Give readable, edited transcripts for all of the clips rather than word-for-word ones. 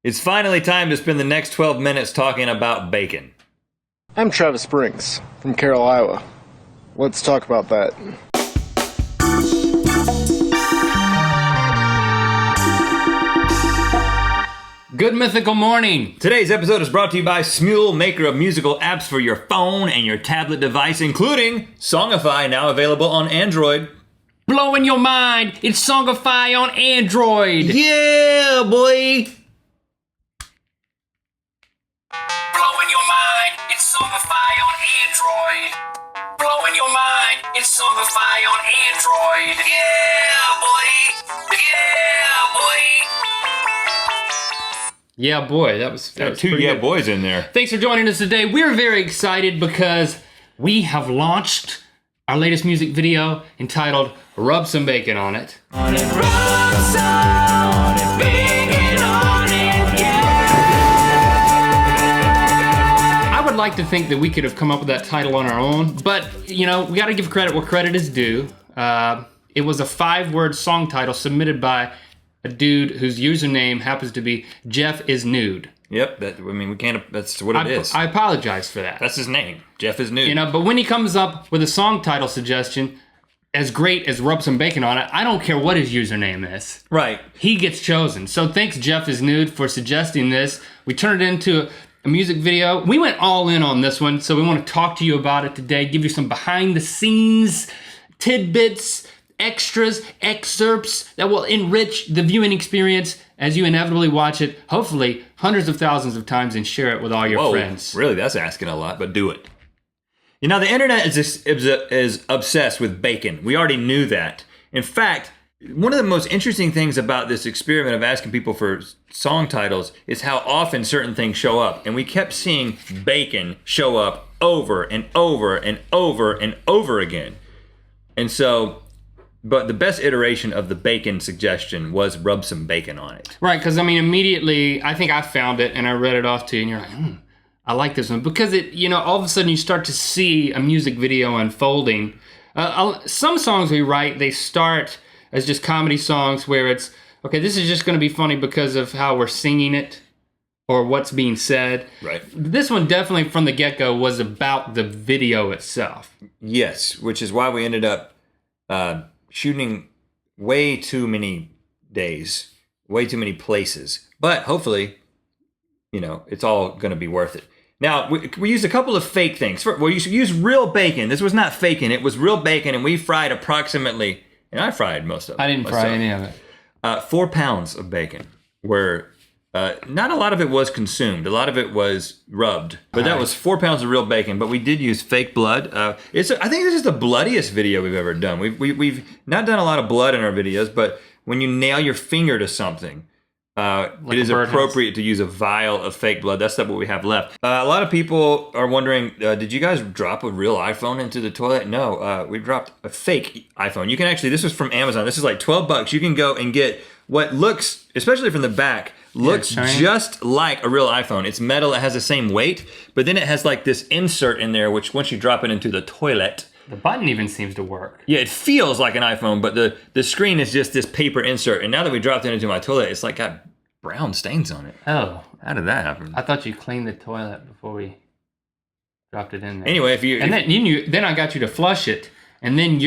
It's finally time to spend the next 12 minutes talking about bacon. I'm Travis Brinks from Carroll, Iowa. Let's talk about that. Good mythical morning. Today's episode is brought to you by Smule, maker of musical apps for your phone and your tablet device, including Songify, now available on Android. Blowing your mind, it's Songify on Android. Yeah, boy. Blowing your mind, it's Songify on Android. Blowing your mind, it's Songify on Android. Yeah, boy. Yeah, boy. Yeah, boy, that was Two pretty yeah good. boys in there. Thanks for joining us today. We're very excited because we have launched our latest music video entitled Rub Some Bacon on It. On it, rub some bacon on it, yeah. I would like to think that we could have come up with that title on our own, but, you know, we got to give credit where credit is due. It was a 5-word song title submitted by a dude whose username happens to be Jeff is Nude. Yep, we can't, that's what it is. I apologize for that. That's his name. Jeff is Nude. You know, but when he comes up with a song title suggestion as great as Rub Some Bacon on It, I don't care what his username is. Right. He gets chosen. So thanks, Jeff is Nude, for suggesting this. We turned it into a music video. We went all in on this one, so we want to talk to you about it today, give you some behind the scenes tidbits, extras, excerpts that will enrich the viewing experience as you inevitably watch it, hopefully hundreds of thousands of times, and share it with all your friends. Really, that's asking a lot, but do it. You know, the internet is obsessed with bacon. We already knew that. In fact, one of the most interesting things about this experiment of asking people for song titles is how often certain things show up. And we kept seeing bacon show up over and over and over and over again. And so, but the best iteration of the bacon suggestion was rub some bacon on it. Right, because I mean, immediately, I think I found it and I read it off to you, and you're like, I like this one. Because it, you know, all of a sudden you start to see a music video unfolding. Some songs we write, they start as just comedy songs where it's, okay, this is just going to be funny because of how we're singing it or what's being said. Right. This one definitely from the get-go was about the video itself. Yes, which is why we ended up shooting way too many days, way too many places. But hopefully, you know, it's all going to be worth it. Now, we used a couple of fake things. We used real bacon. This was not faking. It was real bacon, and we fried approximately, and I fried most of it. I didn't fry any of it. 4 pounds of bacon were, not a lot of it was consumed. A lot of it was rubbed. But that was 4 pounds of real bacon. But we did use fake blood. I think this is the bloodiest video we've ever done. We've not done a lot of blood in our videos, but when you nail your finger to something, it is appropriate to use a vial of fake blood. That's not what we have left. A lot of people are wondering, did you guys drop a real iPhone into the toilet? No, we dropped a fake iPhone. You can actually, this was from Amazon. This is like $12. You can go and get what looks, especially from the back, looks just like a real iPhone. It's metal, it has the same weight, but then it has like this insert in there, which once you drop it into the toilet, the button even seems to work. Yeah, it feels like an iPhone, but the screen is just this paper insert. And now that we dropped it into my toilet, it's like got brown stains on it. Oh. How did that happen? I thought you cleaned the toilet before we dropped it in there. Anyway, then I got you to flush it, and then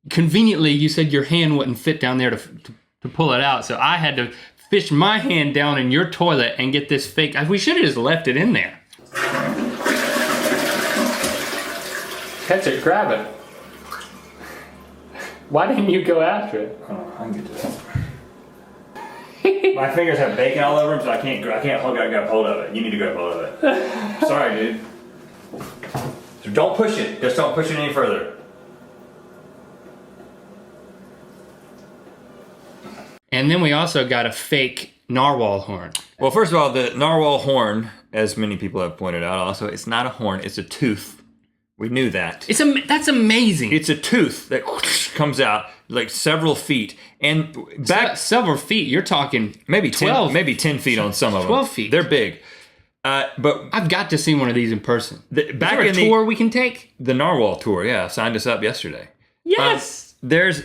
conveniently you said your hand wouldn't fit down there to pull it out, so I had to fish my hand down in your toilet and get this fake. We should have just left it in there. Catch it, grab it. Why didn't you go after it? Oh, I can get to that. My fingers have bacon all over them, so I can't grab hold of it. You need to grab hold of it. Sorry, dude. So don't push it. Just don't push it any further. And then we also got a fake narwhal horn. Well, first of all, the narwhal horn, as many people have pointed out also, it's not a horn, it's a tooth. We knew that. That's amazing. It's a tooth that comes out like several feet. And back several feet, you're talking maybe 12, 10 feet on some of them. 12 feet. They're big. But I've got to see one of these in person. Back Is there a tour we can take? The Narwhal tour, yeah, signed us up yesterday. Yes. There's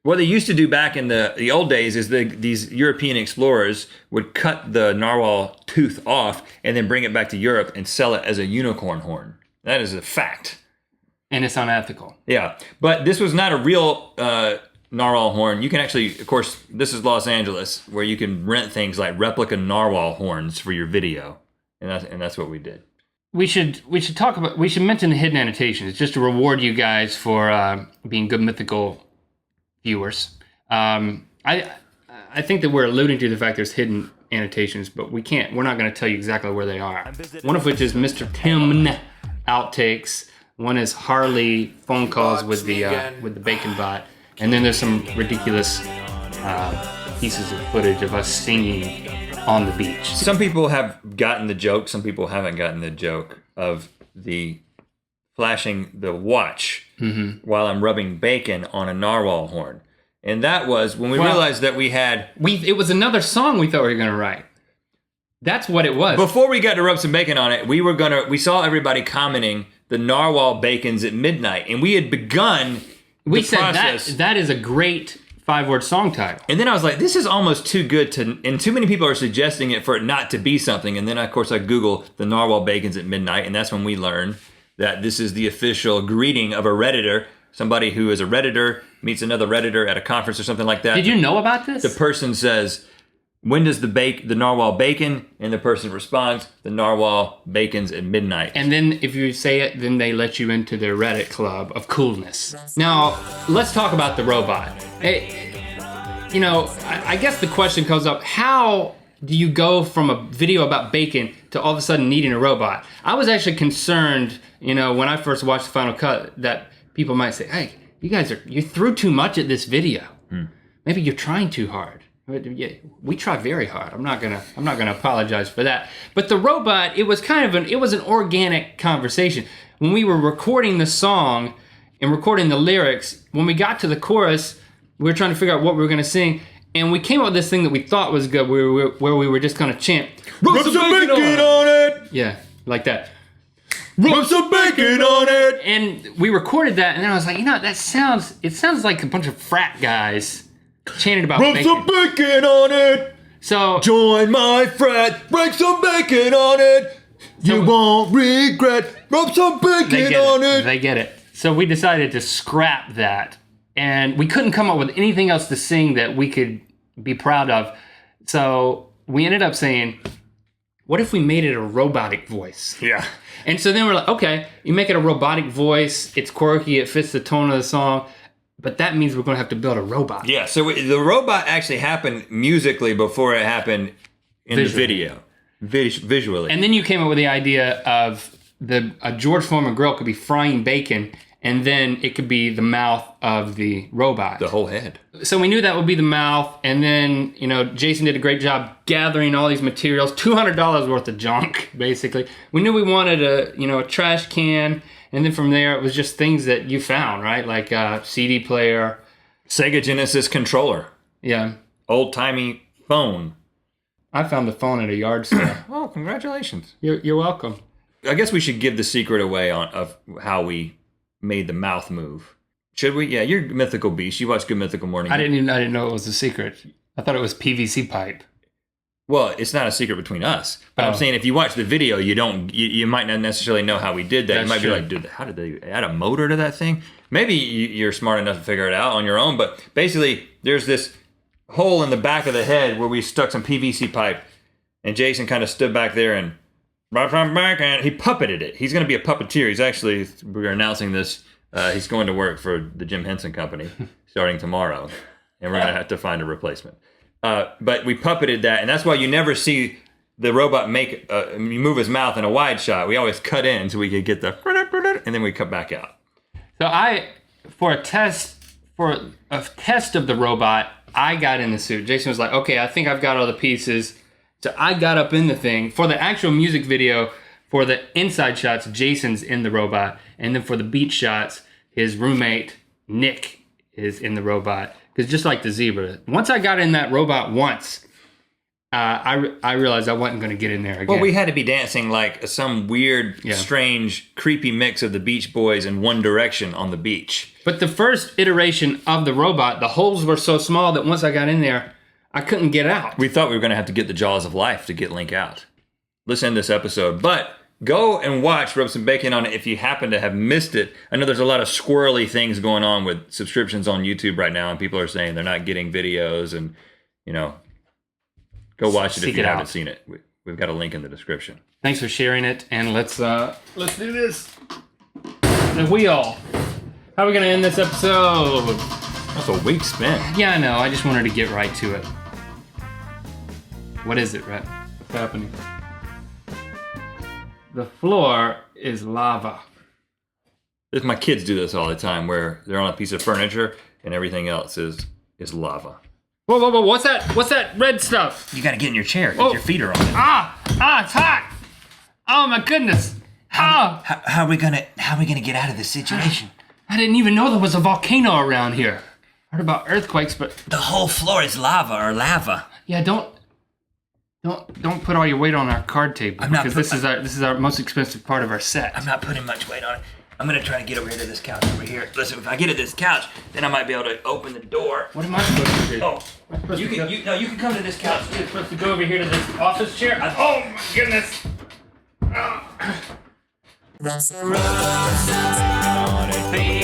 What they used to do back in the old days is these European explorers would cut the narwhal tooth off and then bring it back to Europe and sell it as a unicorn horn. That is a fact. And it's unethical. Yeah, but this was not a real narwhal horn. You can actually, of course, this is Los Angeles, where you can rent things like replica narwhal horns for your video, and that's what we did. We should mention the hidden annotations just to reward you guys for being good mythical viewers. I think that we're alluding to the fact there's hidden annotations, but we're not going to tell you exactly where they are. One of which is Mr. Tim outtakes. One is Harley phone calls with the bacon bot, and then there's some ridiculous pieces of footage of us singing on the beach. Some people have gotten the joke. Some people haven't gotten the joke of the flashing the watch while I'm rubbing bacon on a narwhal horn. And that was when we realized that we had... It was another song we thought we were going to write. That's what it was. Before we got to rub some bacon on it, we saw everybody commenting the narwhal bacons at midnight. And we had begun we the said process. that is a great 5-word song title. And then I was like, this is almost too good and too many people are suggesting it for it not to be something. And then, of course, I Google the narwhal bacons at midnight. And that's when we learned that this is the official greeting of a Redditor. Somebody who is a Redditor meets another Redditor at a conference or something like that. Did you know about this? The person says, when does the narwhal bacon? And the person responds, the narwhal bacons at midnight. And then if you say it, then they let you into their Reddit club of coolness. Now, let's talk about the robot. I guess the question comes up, how do you go from a video about bacon to all of a sudden needing a robot? I was actually concerned, when I first watched the final cut, that people might say, hey, you threw too much at this video. Maybe you're trying too hard. We try very hard. I'm not gonna apologize for that. But the robot, it was an organic conversation. When we were recording the song and recording the lyrics, when we got to the chorus, we were trying to figure out what we were gonna sing, and we came up with this thing that we thought was good, where we were just gonna chant, Rub some bacon on it! Yeah, like that. Rub some bacon on it! And we recorded that, and then I was like, it sounds like a bunch of frat guys chanted about Rub bacon. some bacon on it! So Join my frat, break some bacon on it! You won't regret, rub some bacon on it! They get it. So we decided to scrap that, and we couldn't come up with anything else to sing that we could be proud of. So we ended up saying, what if we made it a robotic voice? Yeah. And so then we're like, okay, you make it a robotic voice, it's quirky, it fits the tone of the song, but that means we're going to have to build a robot. Yeah, so the robot actually happened musically before it happened in the video, visually. And then you came up with the idea of a George Foreman grill could be frying bacon, and then it could be the mouth of the robot. The whole head. So we knew that would be the mouth, and then, Jason did a great job gathering all these materials, $200 worth of junk, basically. We knew we wanted a trash can, and then from there, it was just things that you found, right? Like a CD player. Sega Genesis controller. Yeah. Old-timey phone. I found the phone at a yard sale. Oh, congratulations. You're welcome. I guess we should give the secret away of how we made the mouth move. Should we? Yeah, you're Mythical Beast. You watch Good Mythical Morning. I didn't know it was a secret. I thought it was PVC pipe. Well, it's not a secret between us. But I'm saying if you watch the video, you might not necessarily know how we did that. That's you might true. be like, dude, how did they add a motor to that thing? Maybe you're smart enough to figure it out on your own. But basically, there's this hole in the back of the head where we stuck some PVC pipe. And Jason kind of stood back there and he puppeted it. He's going to be a puppeteer. We're announcing this. He's going to work for the Jim Henson Company starting tomorrow. And we're going to have to find a replacement. But we puppeted that, and that's why you never see the robot move his mouth in a wide shot. We always cut in so we could get the, and then we cut back out. So for a test of the robot, I got in the suit. Jason was like, okay, I think I've got all the pieces. So I got up in the thing. For the actual music video, for the inside shots, Jason's in the robot. And then for the beach shots, his roommate, Nick, is in the robot. Because just like the zebra, once I got in that robot once, I realized I wasn't going to get in there again. Well, we had to be dancing like some weird, strange, creepy mix of the Beach Boys and One Direction on the beach. But the first iteration of the robot, the holes were so small that once I got in there, I couldn't get out. We thought we were going to have to get the Jaws of Life to get Link out. Let's end this episode. But go and watch Rub Some Bacon on it if you happen to have missed it. I know there's a lot of squirrely things going on with subscriptions on YouTube right now, and people are saying they're not getting videos, and, you know, go watch it if you haven't seen it. We've got a link in the description. Thanks for sharing it, and let's do this. The wheel. How are we going to end this episode? That's a weak spin. Yeah, I know. I just wanted to get right to it. What is it, Rhett? What's happening? The floor is lava. My kids do this all the time, where they're on a piece of furniture and everything else is lava. Whoa! What's that? What's that red stuff? You got to get in your chair because your feet are on it. It's hot. Oh my goodness. How are we gonna get out of this situation? I didn't even know there was a volcano around here. Heard about earthquakes, but the whole floor is lava. Yeah, don't put all your weight on our card table, because this is our most expensive part of our set. I'm not putting much weight on it. I'm gonna try to get over here to this couch over here. Listen, if I get to this couch, then I might be able to open the door. What am I supposed to do? Oh, you can come to this couch. You're supposed to go over here to this office chair. Oh my goodness! That's the road on it, baby.